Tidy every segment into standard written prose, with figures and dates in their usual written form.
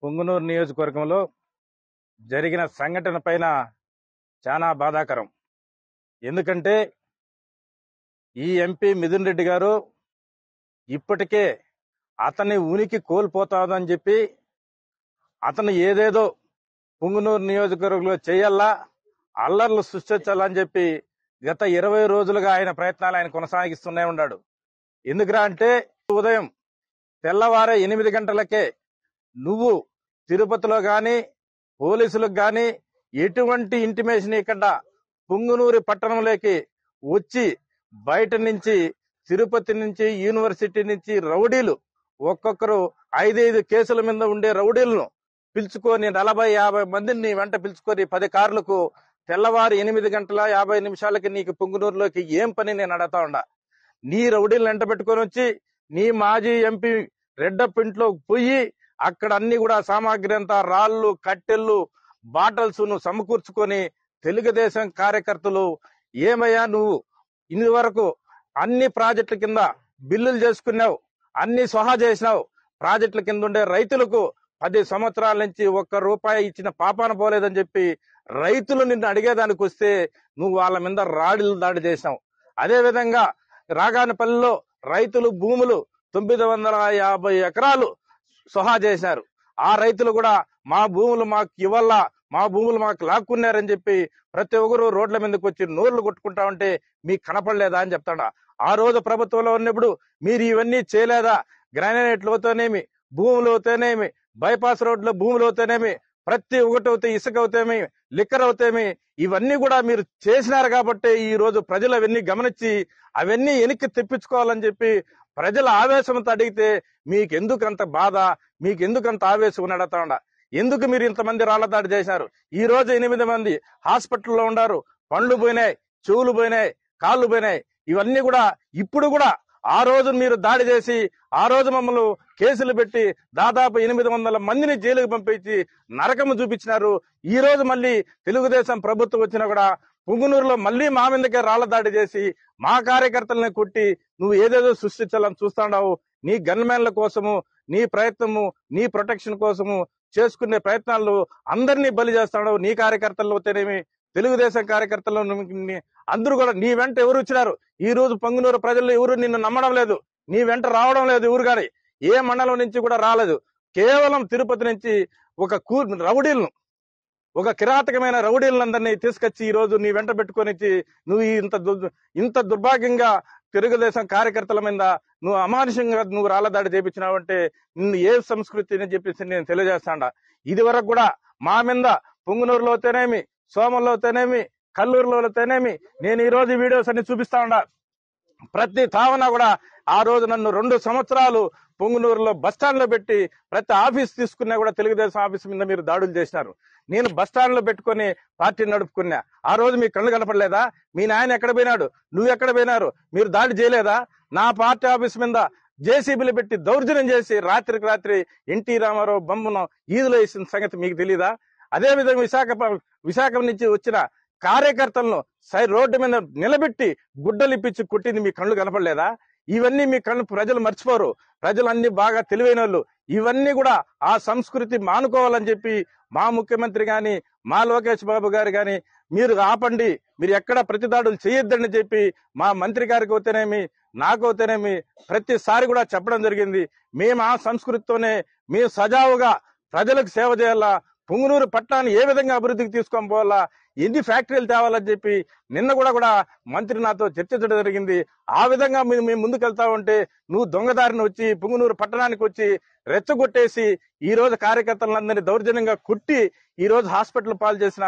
పుంగనూరు నియోజకవర్గంలో జరిగిన సంఘటన పైన చాలా బాధాకరం. ఎందుకంటే ఈ ఎంపీ మిథున్ రెడ్డి గారు ఇప్పటికే అతని ఉనికి కోల్పోతాదని చెప్పి అతను ఏదేదో పుంగనూరు నియోజకవర్గంలో చేయాలా, అల్లర్లు సృష్టించాలని చెప్పి గత 20 రోజులుగా ఆయన ప్రయత్నాలు ఆయన కొనసాగిస్తూనే ఉన్నాడు. ఎందుకురా అంటే ఉదయం తెల్లవారే 8 గంటలకే నువ్వు తిరుపతిలో గాని పోలీసులకు గాని ఎటువంటి ఇంటిమేషన్ ఇక్కడ పుంగనూరు పట్టణంలోకి వచ్చి బయట నుంచి తిరుపతి నుంచి యూనివర్సిటీ నుంచి రౌడీలు ఒక్కొక్కరు 5 కేసుల మీద ఉండే రౌడీలను పిలుచుకొని 40-50 మందిని నీ వెంట పిలుచుకొని 10 కార్లకు తెల్లవారు 8:50 నీకు పుంగనూరులోకి ఏం పని నేను అడతా ఉండా. నీ రౌడీలను వెంట పెట్టుకొని వచ్చి నీ మాజీ ఎంపీ రెడ్డప్ప ఇంట్లో పోయి అక్కడ అన్ని కూడా సామాగ్రి అంతా రాళ్లు కట్టెళ్ళు బాటల్స్ ను సమకూర్చుకొని తెలుగుదేశం కార్యకర్తలు ఏమయ్యా నువ్వు ఇన్ని వరకు అన్ని ప్రాజెక్టుల కింద బిల్లులు చేసుకున్నావు, అన్ని సహా చేసినావు, ప్రాజెక్టుల కింద ఉండే రైతులకు 10 సంవత్సరాల నుంచి ₹1 ఇచ్చిన పాపాన పోలేదని చెప్పి రైతులు నిన్ను అడిగేదానికి వస్తే నువ్వు వాళ్ళ మీద రాడిలు దాడి చేసినావు. అదే విధంగా రాగానపల్లిలో రైతులు భూములు 950 ఎకరాలు సహా చేశారు. ఆ రైతులు కూడా మా భూములు మాకు ఇవ్వాలా, మా భూములు మాకు లాక్కున్నారని చెప్పి ప్రతి ఒక్కరు రోడ్ల మీదకి వచ్చి నోర్లు కొట్టుకుంటా ఉంటే మీకు కనపడలేదా అని చెప్తాడా. ఆ రోజు ప్రభుత్వంలో ఉన్నప్పుడు మీరు ఇవన్నీ చేయలేదా? గ్రానైట్లు అవుతానేమి, భూములు అవుతానేమి, బైపాస్ రోడ్ల భూములు అవుతానేమి, ప్రతి ఒక్కటి అవుతాయి, ఇసుక అవుతామి, లిక్కర్ అవుతామి, ఇవన్నీ కూడా మీరు చేసినారు కాబట్టి ఈ రోజు ప్రజలు అవన్నీ గమనించి అవన్నీ వెనక్కి తెప్పించుకోవాలని చెప్పి ప్రజల ఆవేశంతో అడిగితే మీకెందుకంత బాధ, మీకెందుకంత ఆవేశం నడతాండ? ఎందుకు మీరు ఇంతమంది రాళ్ల దాడి చేశారు? ఈ రోజు 8 మంది హాస్పిటల్లో ఉన్నారు. పండ్లు పోయినాయి, చెవులు పోయినాయి, కాళ్ళు పోయినాయి. ఇవన్నీ కూడా ఇప్పుడు కూడా ఆ రోజు మీరు దాడి చేసి ఆ రోజు మమ్మల్ని కేసులు పెట్టి దాదాపు 800 మందిని జైలుకు పంపించి నరకము చూపించినారు. ఈ రోజు మళ్ళీ తెలుగుదేశం ప్రభుత్వం వచ్చినా కూడా పుంగనూరులో మళ్ళీ మా మీదకే రాళ్ల దాడి చేసి మా కార్యకర్తలను కొట్టి నువ్వు ఏదేదో సృష్టించాలని చూస్తాడావు. నీ గన్మెన్ల కోసము, నీ ప్రయత్నము, నీ ప్రొటెక్షన్ కోసము చేసుకునే ప్రయత్నాలు అందరినీ బలి చేస్తాడు. నీ కార్యకర్తలు అవుతేనేమి, తెలుగుదేశం కార్యకర్తలు అందరూ కూడా నీ వెంట ఎవరు వచ్చినారు? ఈ రోజు పొంగనూరు ప్రజలు ఎవరు నిన్ను నమ్మడం లేదు, నీ వెంట రావడం లేదు. ఎవరు గాని ఏ మండలం నుంచి కూడా రాలేదు. కేవలం తిరుపతి నుంచి రౌడీలను, ఒక కిరాతకమైన రౌడీలందరినీ తీసుకొచ్చి ఈ రోజు నీ వెంట పెట్టుకొని నువ్వు ఇంత దుర్భాగ్యంగా తెలుగుదేశం కార్యకర్తల మీద నువ్వు అమానుషంగా నువ్వు రాళ్ల దాడి చేపించినావంటే నిన్ను ఏ సంస్కృతి అని చెప్పేసి నేను తెలియజేస్తాడా. ఇది వరకు కూడా మా మీద పుంగనూరులో అయితేనేమి, సోమల్లో అయితేనేమి, కల్లూరులో అయితేనేమి నేను ఈ రోజు వీడియోస్ అన్ని చూపిస్తా ఉండా. ప్రతి తావన కూడా ఆ రోజు నన్ను 2 సంవత్సరాలు పుంగనూరులో బస్టాండ్ లో పెట్టి ప్రతి ఆఫీస్ తీసుకున్నా కూడా తెలుగుదేశం ఆఫీస్ మీద మీరు దాడులు చేసినారు. నేను బస్టాండ్ లో పెట్టుకుని పార్టీ నడుపుకున్నా. ఆ రోజు మీ కళ్ళు కనపడలేదా? మీ నాయన ఎక్కడ పోయినాడు, నువ్వు ఎక్కడ పోయినారు? మీరు దాడి చేయలేదా? నా పార్టీ ఆఫీస్ మీద జేసీబీలు పెట్టి దౌర్జన్యం చేసి రాత్రికి రాత్రి ఎన్టీ రామారావు బొమ్మను ఈదులో వేసిన సంగతి మీకు తెలీదా? అదే విధంగా విశాఖ నుంచి వచ్చిన కార్యకర్తలను రోడ్డు మీద నిలబెట్టి గుడ్డలిప్పించి కొట్టింది మీ కళ్ళు కనపడలేదా? ఇవన్నీ మీ కళ్ళు ప్రజలు మర్చిపోరు. ప్రజలు అన్ని బాగా తెలివైన వాళ్ళు. ఇవన్నీ కూడా ఆ సంస్కృతి మానుకోవాలని చెప్పి మా ముఖ్యమంత్రి గాని, మా లోకేష్ బాబు గారు గాని మీరు ఆపండి, మీరు ఎక్కడ ప్రతిదాడులు చేయొద్దని చెప్పి మా మంత్రి గారికి అవుతేనేమి, నాకు అవుతేనేమి ప్రతిసారి కూడా చెప్పడం జరిగింది. మేము ఆ సంస్కృతితోనే మేము సజావుగా ప్రజలకు సేవ చేయాలా, పుంగనూరు పట్టణాన్ని ఏ విధంగా అభివృద్ధికి తీసుకొని పోవాలా, ఎన్ని ఫ్యాక్టరీలు తేవాలని చెప్పి నిన్న కూడా మంత్రి నాతో చర్చించడం జరిగింది. ఆ విధంగా మేము ముందుకెళ్తా ఉంటే నువ్వు దొంగదారిని వచ్చి పుంగనూరు పట్టణానికి వచ్చి రెచ్చగొట్టేసి ఈ రోజు కార్యకర్తలందరినీ దౌర్జన్యంగా కుట్టి ఈ రోజు హాస్పిటల్ పాలు చేసిన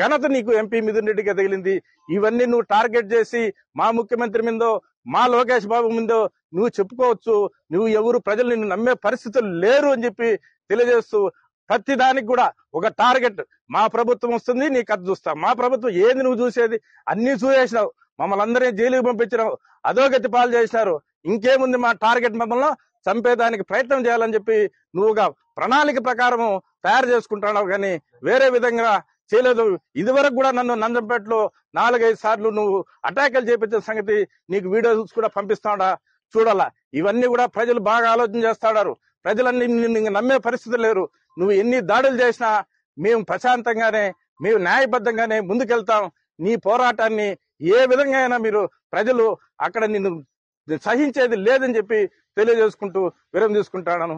ఘనత నీకు ఎంపీ మిథున్ రెడ్డిగా తగిలింది. ఇవన్నీ నువ్వు టార్గెట్ చేసి మా ముఖ్యమంత్రి మీదో, మా లోకేష్ బాబు మీదో నువ్వు చెప్పుకోవచ్చు. నువ్వు ఎవరు ప్రజలు నిన్ను నమ్మే పరిస్థితులు లేరు అని చెప్పి తెలియజేస్తూ ప్రతి దానికి కూడా ఒక టార్గెట్. మా ప్రభుత్వం వస్తుంది, నీ కథ చూస్తా. మా ప్రభుత్వం ఏది నువ్వు చూసేది? అన్ని చూసేసినావు. మమ్మల్ని అందరినీ జైలుకి పంపించినావు, అధోగతి పాలు చేసినారు. ఇంకేముంది? మా టార్గెట్ మమ్మల్ని చంపేదానికి ప్రయత్నం చేయాలని చెప్పి నువ్వుగా ప్రణాళిక ప్రకారము తయారు చేసుకుంటున్నావు, కానీ వేరే విధంగా చేయలేదు. ఇదివరకు కూడా నన్ను నందంపేటలో 4-5 సార్లు నువ్వు అటాకులు చేపించిన సంగతి నీకు వీడియోస్ కూడా పంపిస్తాడా చూడాలా. ఇవన్నీ కూడా ప్రజలు బాగా ఆలోచన చేస్తాడారు. ప్రజలన్నీ నిన్ను నమ్మే పరిస్థితులు లేరు. నువ్వు ఎన్ని దాడులు చేసినా మేము ప్రశాంతంగానే, మేము న్యాయబద్ధంగానే ముందుకెళ్తాం. నీ పోరాటాన్ని ఏ విధంగా అయినా మీరు ప్రజలు అక్కడ నిన్ను సహించేది లేదని చెప్పి తెలియజేసుకుంటూ విరామం తీసుకుంటాను.